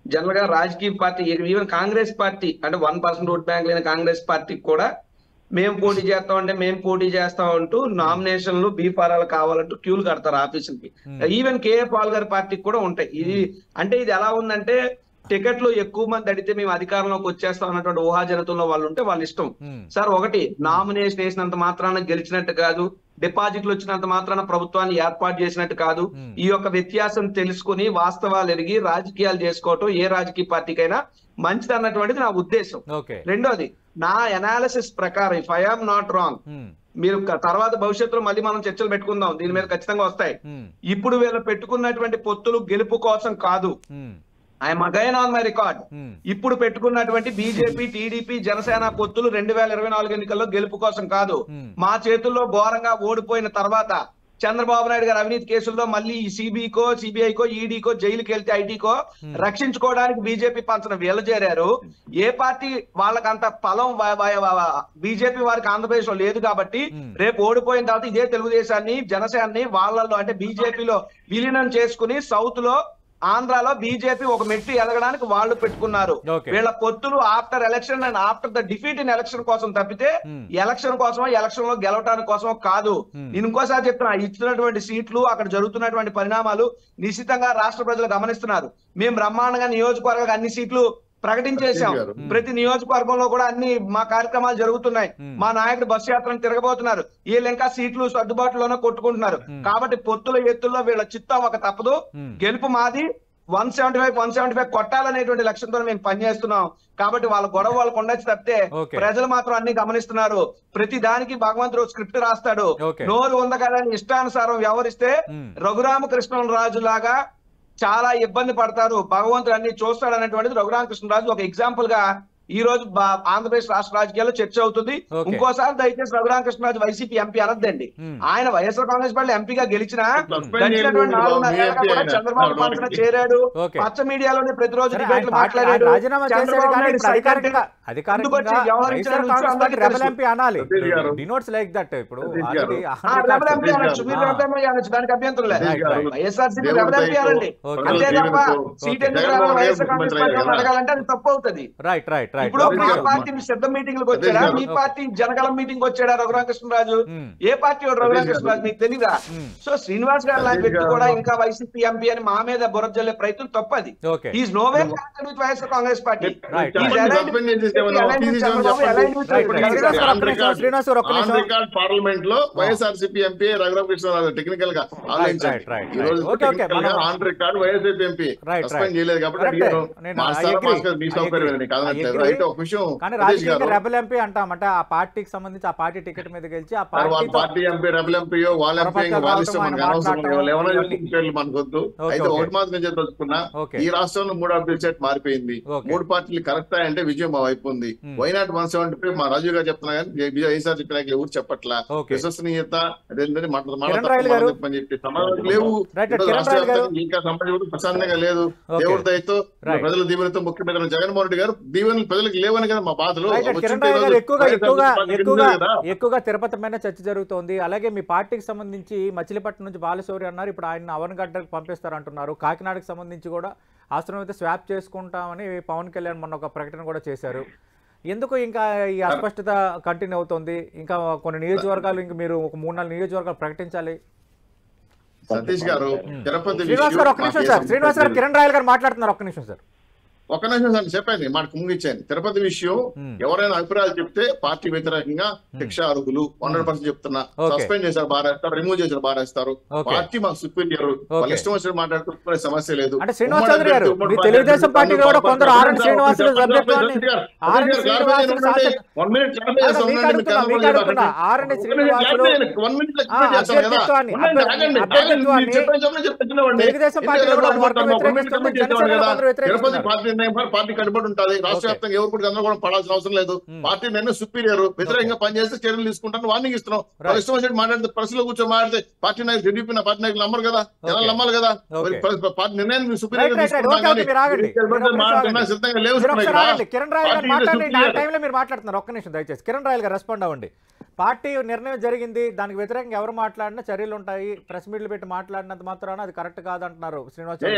జనరల్ గా రాజకీయ పార్టీ ఈవెన్ కాంగ్రెస్ పార్టీ అంటే 1% ఓట్ బ్యాంక్ లేని కాంగ్రెస్ పార్టీకి కూడా మేము పోటీ చేస్తాం అంటూ నామినేషన్లు బీఫారాలు కావాలంటూ క్యూలు కడతారు ఆఫీసులకి. ఈవెన్ కేఏ పాల్ గారి పార్టీకి కూడా ఉంటాయి. ఇది ఎలా ఉందంటే టికెట్లు ఎక్కువ మంది అడిగితే మేము అధికారంలోకి వచ్చేస్తాం అన్నటువంటి ఊహాజనతంలో వాళ్ళు ఉంటే వాళ్ళ ఇష్టం. సార్ ఒకటి, నామినేషన్ వేసినంత మాత్రాన గెలిచినట్టు కాదు, డిపాజిట్లు వచ్చినంత మాత్రాన ప్రభుత్వాన్ని ఏర్పాటు చేసినట్టు కాదు. ఈ యొక్క వ్యత్యాసం తెలుసుకుని వాస్తవాలు ఎరిగి రాజకీయాలు చేసుకోవటం ఏ రాజకీయ పార్టీకైనా మంచిది అన్నటువంటిది నా ఉద్దేశం. రెండోది, నా అనాలిసిస్ ప్రకారం if I am not wrong, మీరు తర్వాత భవిష్యత్తులో మళ్ళీ మనం చర్చలు పెట్టుకుందాం, దీని మీద ఖచ్చితంగా వస్తాయి. ఇప్పుడు వీళ్ళు పెట్టుకున్నటువంటి పొత్తులు గెలుపు కోసం కాదు. I'm again on my record. ఇప్పుడు పెట్టుకున్నటువంటి బీజేపీ, టీడీపీ, జనసేన పొత్తులు 2024 ఎన్నికల్లో గెలుపు కోసం కాదు. మా చేతుల్లో ఘోరంగా ఓడిపోయిన తర్వాత చంద్రబాబు నాయుడు గారు అవినీతి కేసుల్లో మళ్ళీ సిబిఐకో ఈడీకో జైలుకి వెళ్తే ఐటీకో రక్షించుకోవడానికి బీజేపీ పంచన వీళ్ళు చేరారు. ఏ పార్టీ వాళ్ళకంత ఫలం బీజేపీ వారికి ఆంధ్రప్రదేశ్ లో లేదు కాబట్టి రేపు ఓడిపోయిన తర్వాత ఇదే తెలుగుదేశాన్ని జనసేనని వాళ్ళల్లో అంటే బీజేపీలో విలీనం చేసుకుని సౌత్ లో ఆంధ్రాలో బీజేపీ ఒక మెట్టు ఎదగడానికి వాళ్ళు పెట్టుకున్నారు. వీళ్ళ పొత్తులు after election and after the defeat in election కోసం తప్పితే ఎలక్షన్ కోసమో ఎలక్షన్ లో గెలవడానికి కోసమో కాదు. నేను ఇంకోసారి చెప్తున్నా, ఇచ్చినటువంటి సీట్లు అక్కడ జరుగుతున్నటువంటి పరిణామాలు నిశ్చితంగా రాష్ట్ర ప్రజలు గమనిస్తున్నారు. మేము బ్రహ్మాండంగా నియోజకవర్గాలకు అన్ని సీట్లు ప్రకటించేశాం. ప్రతి నియోజకవర్గంలో కూడా అన్ని మా కార్యక్రమాలు జరుగుతున్నాయి. మా నాయకుడు బస్సు యాత్రను తిరగబోతున్నారు. వీళ్ళు ఇంకా సీట్లు సర్దుబాటులోనే కొట్టుకుంటున్నారు. కాబట్టి పొత్తుల ఎత్తుల్లో వీళ్ళ చిత్తం ఒక తప్పదు. గెలుపు మాది. 175 కొట్టాలనేటువంటి లక్ష్యంతో మేము పనిచేస్తున్నాం. కాబట్టి వాళ్ళ గొడవ వాళ్ళకు ఉండొచ్చు తప్పితే ప్రజలు మాత్రం అన్ని గమనిస్తున్నారు. ప్రతి దానికి భగవంతుడు స్క్రిప్ట్ రాస్తాడు. నోరు ఉంది కదా అని ఇష్టానుసారం వ్యవహరిస్తే రఘురామకృష్ణరాజు లాగా చాలా ఇబ్బంది పడతారు. భగవంతుడు అన్ని చూస్తాడు అనేటువంటిది రఘురామకృష్ణరాజు ఒక ఎగ్జాంపుల్ గా ఈ రోజు ఆంధ్రప్రదేశ్ రాష్ట్ర రాజకీయాల్లో చర్చ అవుతుంది. ఇంకోసారి దయచేసి రఘురామకృష్ణరాజు వైసీపీ ఎంపీ అనద్దండి. ఆయన వైఎస్ఆర్ కాంగ్రెస్ పార్టీ ఎంపీగా గెలిచినా గడిచినటువంటి 4.5 కూడా చంద్రబాబు పంచన చేరాడు. పచ్చ మీడియాలోనే ప్రతిరోజు డిబేట్లు మాట్లాడాడు. దానికి అభ్యంతరం లేదు. వైఎస్ఆర్సీపీ రెబల్ ఎంపీ అనండి, అంతే తప్ప సీట్ ఎందుకు రావాలి వైఎస్ఆర్ కాంగ్రెస్ పార్టీ అడగాలంటే అది తప్పు అవుతుంది. ఇప్పుడు మా పార్టీ శబ్ద మీటింగ్లకు వచ్చాడా, మీ పార్టీ జనగలం మీటింగ్ వచ్చాడా రఘురామకృష్ణరాజు? ఏ పార్టీ రఘురామకృష్ణరాజు మీకు తెలీదా? సో శ్రీనివాస్ గారు లాంటి వ్యక్తి కూడా ఇంకా వైసీపీ ఎంపీ అని మా మీద బురద జల్లే ప్రయత్నం తప్పది. Is no way connected with YSR Congress party.
Parliament లో వైఎస్ఆర్సీపీ ఎంపీ రఘురామకృష్ణరాజు టెక్నికల్ గా ఆలోచించండి. ఈ రోజు on record YSRC MP suspend చేయలేదు కాబట్టి మీ సౌకర్యం కాదనట్లేదు. అయితే ఒక విషయం
రెబల్ ఎంపీ అంటామంటే ఆ పార్టీకి సంబంధించి ఆ పార్టీ టికెట్ మీద గెలిచి ఆ
పార్టీ ఎంపీ రెబల్ ఎంపీయో వాళ్ళ ఎంపీ వాళ్ళ ఇష్టం మనకు అనవసరం. పేర్లు మనకొద్దు. అయితే ఒకటి మాత్రం తెలుసుకున్నా, ఈ రాష్ట్రంలో 3 అభ్యర్థి సెట్ మారిపోయింది. 3 పార్టీలు కరెక్ట్ అంటే విజయం మా వైపు ఉంది. వైనాట్ 175 మా రాజు గారు చెప్తున్నా కానీ వైఎస్ఆర్ చెప్పినా ఎవరు చెప్పట్లా. విశ్వసనీయత అదేంటంటే చెప్పని చెప్పి సమాధానం లేవు. రాష్ట్ర వ్యాప్తంగా ఇంకా సమాజం ప్రశాంతంగా లేదు. దేవుడి దయతో ప్రజల దీవెనతో ముఖ్యమంత్రి జగన్మోహన్ రెడ్డి గారు దీవెనలు ప్రజలకు లేవని కదా మా బాధలు.
ఎక్కువగా తిరుపతి పైన చర్చ జరుగుతోంది. అలాగే మీ పార్టీకి సంబంధించి మచిలీపట్నం నుంచి బాలశౌరి అన్నారు, ఇప్పుడు ఆయన అవనగడ్డకు పంపిస్తారంటున్నారు. కాకినాడకు సంబంధించి కూడా అవసరమైతే స్వాప్ చేసుకుంటామని పవన్ కళ్యాణ్ మొన్న ఒక ప్రకటన కూడా చేశారు. ఎందుకు ఇంకా ఈ అస్పష్టత కంటిన్యూ అవుతుంది? ఇంకా కొన్ని నియోజకవర్గాలు ఇంకా మీరు ఒక 3-4 నియోజకవర్గాలు ప్రకటించాలి.
సతీష్ గారు తిరుపతి
శ్రీనివాస్ గారు ఒక్క నిమిషం సార్. శ్రీనివాస్ గారు కిరణ్ రాయల్ గారు మాట్లాడుతున్నారు. ఒక్క నిమిషం సార్.
ఒక నిమిషం సార్ చెప్పండి. మాట ముగిచ్చాను. తిరుపతి విషయం ఎవరైనా అభిప్రాయాలు చెప్తే పార్టీ వ్యతిరేకంగా శిక్ష అర్హులు 100% చెప్తున్నా. సస్పెండ్ చేశారు బారేస్తారు, రిమూవ్ చేశారు బారేస్తారు. పార్టీ మాకు సుపీరియర్, వాళ్ళ ఇష్టం వచ్చిన మాట్లాడుతున్న సమస్య లేదు.
అంటే శ్రీనివాస్ చౌదరి గారు తెలుగుదేశం పార్టీ కూడా కొందరు ఆర్ఎన్ శ్రీనివాసులు
పార్టీ కట్టుబడి ఉంటుంది. రాష్ట్ర వ్యాప్తంగా ఎవరు కూడా గందరగోళం పడాల్సిన అవసరం లేదు. పార్టీ నిర్ణయం సుపీరియర్, వ్యతిరేకంగా పనిచేస్తే చర్యలు తీసుకుంటాను వార్నింగ్ ఇస్తున్నాం. వాళ్ళు ఇష్టం వచ్చినట్టు మాట్లాడితే ప్రెస్ లో కూర్చొని మాట్లాడితే పార్టీ నాయకులు టీడీపీ పార్టీ నాయకులు నమ్మరు కదా, జనాలు నమ్మాలి కదా. పార్టీ నిర్ణయాన్ని సుపీరియర్ తీసుకుంటాం సిద్ధంగా లేవు.
కిరణ్ రాయల్ గారు మాట్లాడండి. ఆ టైంలో మీరు మాట్లాడుతున్నారు. ఒక్క నిమిషం దయచేసి కిరణ్ రాయల్ గారు రెస్పాండ్ అవ్వండి. పార్టీ నిర్ణయం జరిగింది, దానికి వ్యతిరేకంగా ఎవరు మాట్లాడినా చర్యలు ఉంటాయి. ప్రెస్ మీట్లు పెట్టి మాట్లాడినంత మాత్రాన అది కరెక్ట్ కాదంటున్నారు శ్రీనివాస్ చౌదరి.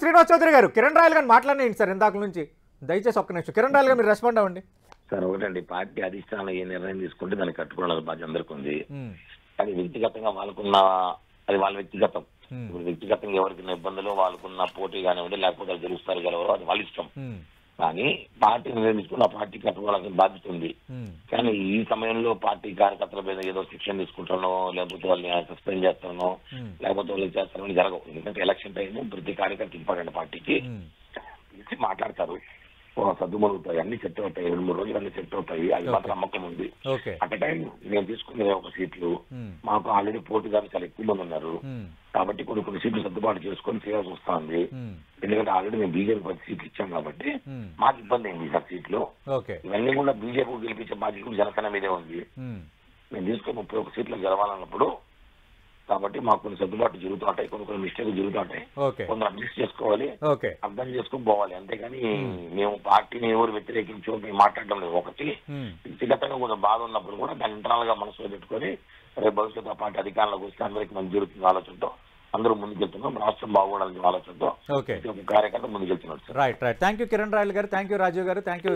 శ్రీనివాస్ చౌదరి గారు కిరణ్ రాయల్ గారు మాట్లాడండి సార్ ఇందాక నుంచి. దయచేసి ఒక్క నిమిషం కిరణ్ రాయల్ గారు మీరు రెస్పాండ్ అవ్వండి.
సార్ ఒకటండి, పార్టీ అధిష్టానం ఏ నిర్ణయం తీసుకుంటే దాన్ని కట్టుకోవడానికి బాధ్యత అందరికీ ఉంది. కానీ వ్యక్తిగతంగా వాళ్ళకున్న అది వాళ్ళ వ్యక్తిగతం. ఇప్పుడు వ్యక్తిగతంగా ఎవరికైనా ఇబ్బందులు వాళ్ళకున్న పోటీ కానివ్వండి, లేకపోతే వాళ్ళు గెలుస్తారు గెలవరు అది వాళ్ళ ఇష్టం. కానీ పార్టీ నిర్ణయించుకుని ఆ పార్టీ కట్టుకోవాల్సిన బాధ్యత ఉంది. కానీ ఈ సమయంలో పార్టీ కార్యకర్తల మీద ఏదో శిక్షణ తీసుకుంటానో, లేకపోతే వాళ్ళని సస్పెండ్ చేస్తానో, లేకపోతే వాళ్ళు చేస్తానో జరగవు. ఎందుకంటే ఎలక్షన్ టైం ప్రతి కార్యకర్త ఇంపార్టెంట్. పార్టీకి పిలిచి మాట్లాడతారు, సర్దుమరుగుతాయి, అన్ని సెట్ అవుతాయి. 2-3 రోజులు అన్ని సెట్ అవుతాయి. అది మాత్రం నమ్మకం ఉంది. అట్ టైం నేను తీసుకునే ఒక సీట్లు మాకు ఆల్రెడీ పోటీదారులు చాలా ఎక్కువ మంది ఉన్నారు కాబట్టి కొన్ని సీట్లు సర్దుబాటు చేసుకొని చేయాల్సి వస్తుంది. ఎందుకంటే ఆల్రెడీ మేము బీజేపీ 10 సీట్లు ఇచ్చాం కాబట్టి మాకు ఇబ్బంది అయింది సార్ సీట్లు. ఇవన్నీ కూడా బీజేపీ గెలిపించే బాధ్యత జనసేన మీదే ఉంది. మేము తీసుకొని 31 సీట్లు గెలవాలన్నప్పుడు కాబట్టి మాకు కొన్ని సర్దుబాటు జరుగుతూ ఉంటాయి, కొన్ని మిస్టేక్ జరుగుతూ ఉంటాయి. కొందరు అడ్జస్ట్ చేసుకోవాలి, అర్థం చేసుకుని పోవాలి. అంతేగాని మేము పార్టీని ఎవరు వ్యతిరేకించో మేము మాట్లాడడం లేదు. ఒకటి వ్యక్తిగతంగా కొంచెం బాధ ఉన్నప్పుడు కూడా దాన్ని ఇంటర్నల్ గా మనసులో పెట్టుకొని రేపు భవిష్యత్తు ఆ పార్టీ అధికారంలోకి వస్తే అందరికీ మంచి జరుగుతుంది ఆలోచనతో అందరూ ముందుకెళ్తున్నాం. రాష్ట్రం బాగుండాలని ఆలోచనతో కార్యకర్త ముందుకెళ్తున్నారు.
Right right. Thank you Kiran Royal గారు, థ్యాంక్ యూ రాజీవ్ గారు, థ్యాంక్ యూ.